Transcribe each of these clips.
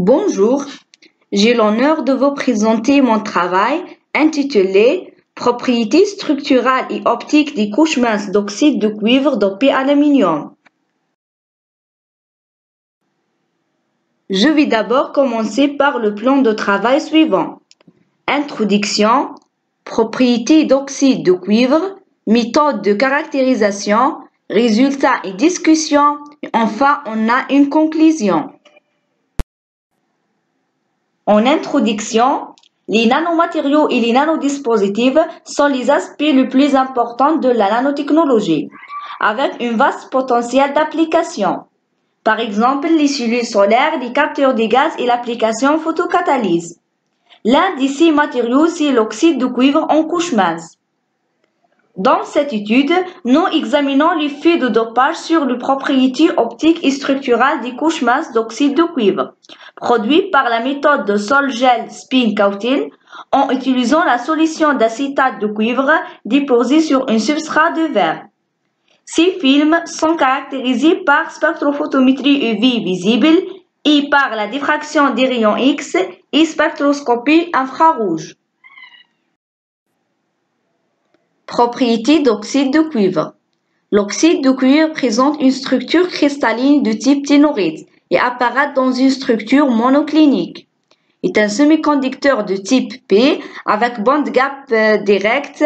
Bonjour, j'ai l'honneur de vous présenter mon travail intitulé Propriétés structurales et optiques des couches minces d'oxyde de cuivre dopé aluminium. Je vais d'abord commencer par le plan de travail suivant. Introduction, propriétés d'oxyde de cuivre, méthode de caractérisation, résultats et discussion, et enfin on a une conclusion. En introduction, les nanomatériaux et les nanodispositifs sont les aspects les plus importants de la nanotechnologie, avec un vaste potentiel d'application. Par exemple, les cellules solaires, les capteurs de gaz et l'application photocatalyse. L'un de ces matériaux, c'est l'oxyde de cuivre en couche mince. Dans cette étude, nous examinons l'effet de dopage sur les propriétés optiques et structurales des couches minces d'oxyde de cuivre, produit par la méthode de sol-gel spin coating en utilisant la solution d'acétate de cuivre déposée sur un substrat de verre. Ces films sont caractérisés par spectrophotométrie UV visible et par la diffraction des rayons X et spectroscopie infrarouge. Propriétés d'oxyde de cuivre. L'oxyde de cuivre présente une structure cristalline de type ténorite et apparaît dans une structure monoclinique. Il est un semi-conducteur de type P avec band gap direct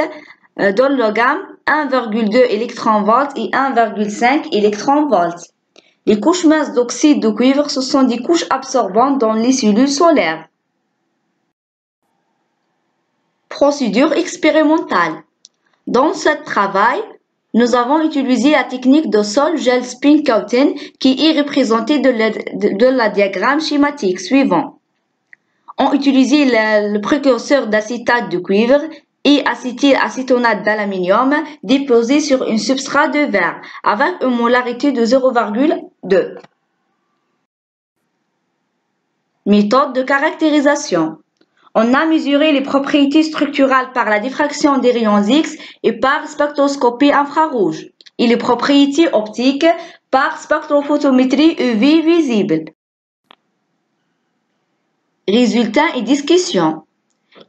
dans le gamme 1,2 eV et 1,5 eV. Les couches minces d'oxyde de cuivre, ce sont des couches absorbantes dans les cellules solaires. Procédure expérimentale. Dans ce travail, nous avons utilisé la technique de sol-gel spin coating qui est représentée de la diagramme schématique suivant. On utilisé le précurseur d'acétate de cuivre et acétylacétonate d'aluminium déposé sur un substrat de verre avec une molarité de 0,2. Méthode de caractérisation. On a mesuré les propriétés structurales par la diffraction des rayons X et par spectroscopie infrarouge et les propriétés optiques par spectrophotométrie UV visible. Résultats et discussion.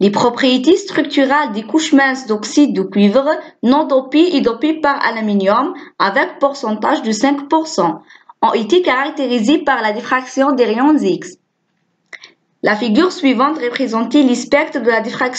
Les propriétés structurales des couches minces d'oxyde de cuivre non dopées et dopées par aluminium avec pourcentage de 5% ont été caractérisées par la diffraction des rayons X. La figure suivante représente les spectres de la diffraction